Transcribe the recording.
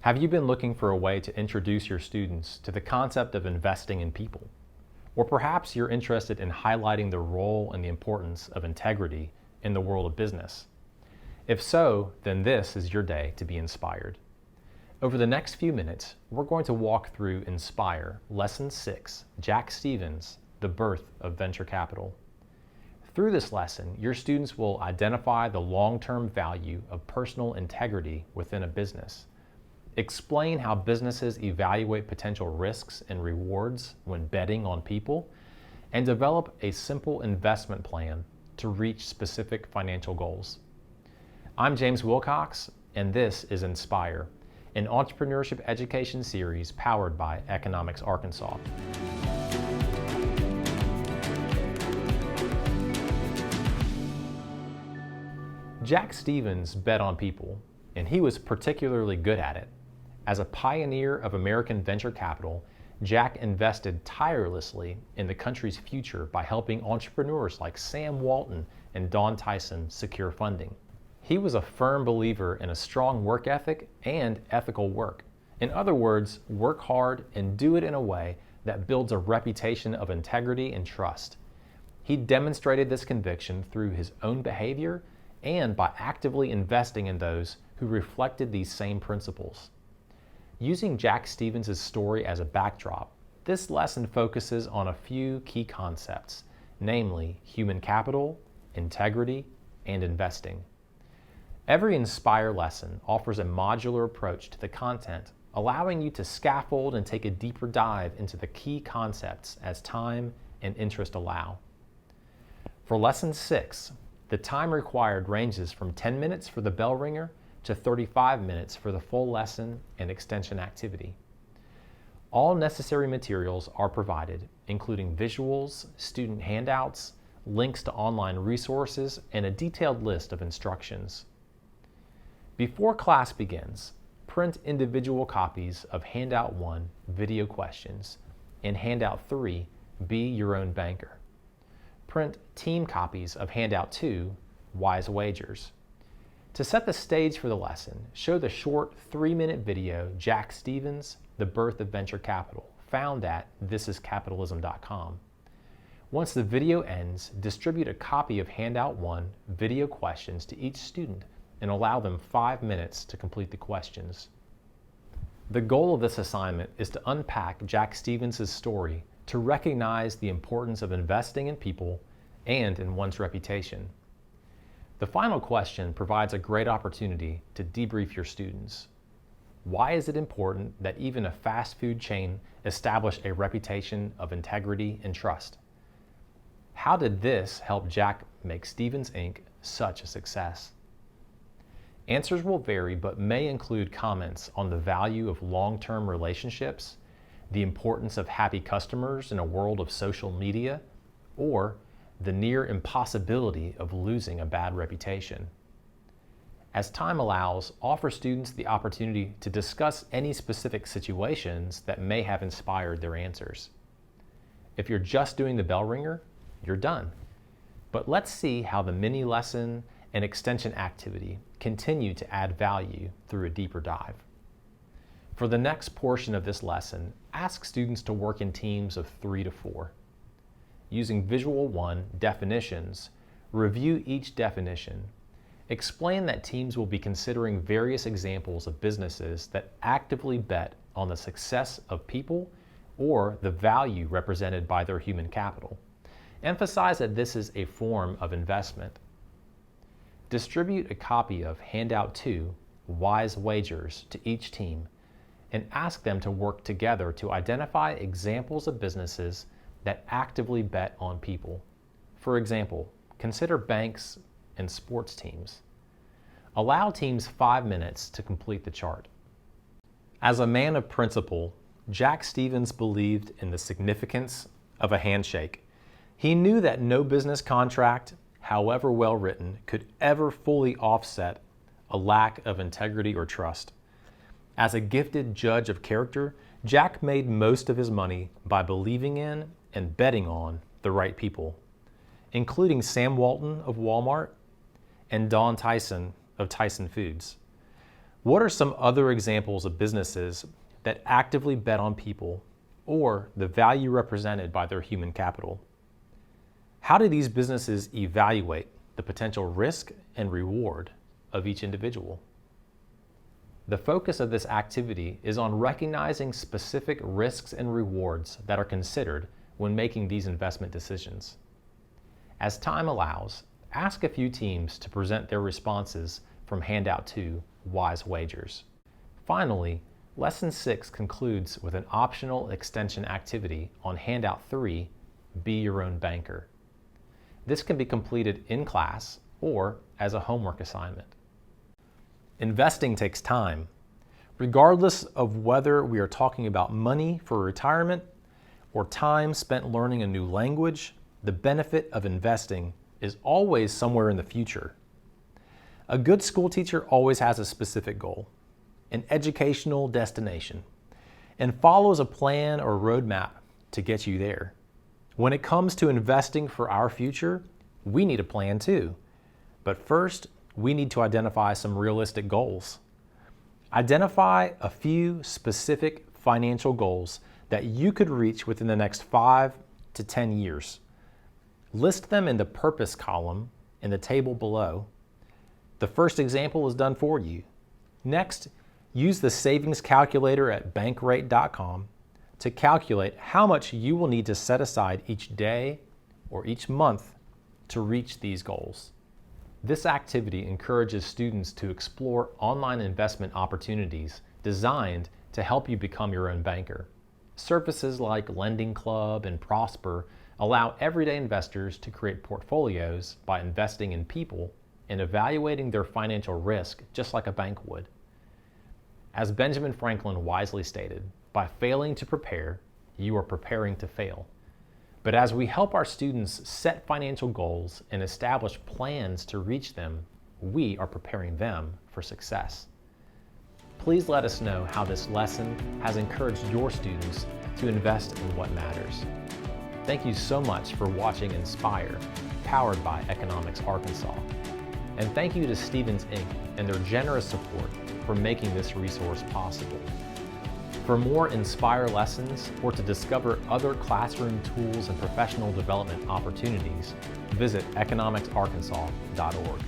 Have you been looking for a way to introduce your students to the concept of investing in people? Or perhaps you're interested in highlighting the role and the importance of integrity in the world of business. If so, then this is your day to be inspired. Over the next few minutes, we're going to walk through iNSPIRE, Lesson 6, Jack Stevens, The Birth of Venture Capital. Through this lesson, your students will identify the long-term value of personal integrity within a business, explain how businesses evaluate potential risks and rewards when betting on people, and develop a simple investment plan to reach specific financial goals. I'm James Wilcox, and this is iNSPIRE, an entrepreneurship education series powered by Economics Arkansas. Jack Stevens bet on people, and he was particularly good at it. As a pioneer of American venture capital, Jack invested tirelessly in the country's future by helping entrepreneurs like Sam Walton and Tyson secure funding. He was a firm believer in a strong work ethic and ethical work. In other words, work hard and do it in a way that builds a reputation of integrity and trust. He demonstrated this conviction through his own behavior and by actively investing in those who reflected these same principles. Using Jack Stevens' story as a backdrop, this lesson focuses on a few key concepts, namely human capital, integrity, and investing. Every iNSPIRE lesson offers a modular approach to the content, allowing you to scaffold and take a deeper dive into the key concepts as time and interest allow. For Lesson 6, the time required ranges from 10 minutes for the bell ringer to 35 minutes for the full lesson and extension activity. All necessary materials are provided, including visuals, student handouts, links to online resources, and a detailed list of instructions. Before class begins, print individual copies of Handout 1, Video Questions, and Handout 3, Be Your Own Banker. Print team copies of Handout 2, Wise Wagers. To set the stage for the lesson, show the short 3-minute video, Jack Stevens, The Birth of Venture Capital, found at thisiscapitalism.com. Once the video ends, distribute a copy of Handout 1, Video Questions, to each student and allow them 5 minutes to complete the questions. The goal of this assignment is to unpack Jack Stevens' story to recognize the importance of investing in people and in one's reputation. The final question provides a great opportunity to debrief your students. Why is it important that even a fast food chain establish a reputation of integrity and trust? How did this help Jack make Stevens Inc. such a success? Answers will vary but may include comments on the value of long-term relationships, the importance of happy customers in a world of social media, or the near impossibility of losing a bad reputation. As time allows, offer students the opportunity to discuss any specific situations that may have inspired their answers. If you're just doing the bell ringer, you're done. But let's see how the mini lesson and extension activity continue to add value through a deeper dive. For the next portion of this lesson, ask students to work in teams of 3 to 4. Using Visual 1 definitions, review each definition. Explain that teams will be considering various examples of businesses that actively bet on the success of people or the value represented by their human capital. Emphasize that this is a form of investment. Distribute a copy of Handout 2, Wise Wagers, to each team and ask them to work together to identify examples of businesses that actively bet on people. For example, consider banks and sports teams. Allow teams 5 minutes to complete the chart. As a man of principle, Jack Stevens believed in the significance of a handshake. He knew that no business contract, however well written, could ever fully offset a lack of integrity or trust. As a gifted judge of character, Jack made most of his money by believing in and betting on the right people, including Sam Walton of Walmart and Tyson of Tyson Foods. What are some other examples of businesses that actively bet on people or the value represented by their human capital? How do these businesses evaluate the potential risk and reward of each individual? The focus of this activity is on recognizing specific risks and rewards that are considered when making these investment decisions. As time allows, ask a few teams to present their responses from Handout 2, Wise Wagers. Finally, Lesson 6 concludes with an optional extension activity on Handout 3, Be Your Own Banker. This can be completed in class or as a homework assignment. Investing takes time. Regardless of whether we are talking about money for retirement or time spent learning a new language, the benefit of investing is always somewhere in the future. A good school teacher always has a specific goal, an educational destination, and follows a plan or roadmap to get you there. When it comes to investing for our future, we need a plan too. But first, we need to identify some realistic goals. Identify a few specific financial goals that you could reach within the next 5 to 10 years. List them in the purpose column in the table below. The first example is done for you. Next, use the savings calculator at bankrate.com to calculate how much you will need to set aside each day or each month to reach these goals. This activity encourages students to explore online investment opportunities designed to help you become your own banker. Services like Lending Club and Prosper allow everyday investors to create portfolios by investing in people and evaluating their financial risk just like a bank would. As Benjamin Franklin wisely stated, by failing to prepare, you are preparing to fail. But as we help our students set financial goals and establish plans to reach them, we are preparing them for success. Please let us know how this lesson has encouraged your students to invest in what matters. Thank you so much for watching Inspire, powered by Economics Arkansas. And thank you to Stevens Inc. and their generous support for making this resource possible. For more Inspire lessons or to discover other classroom tools and professional development opportunities, visit economicsarkansas.org.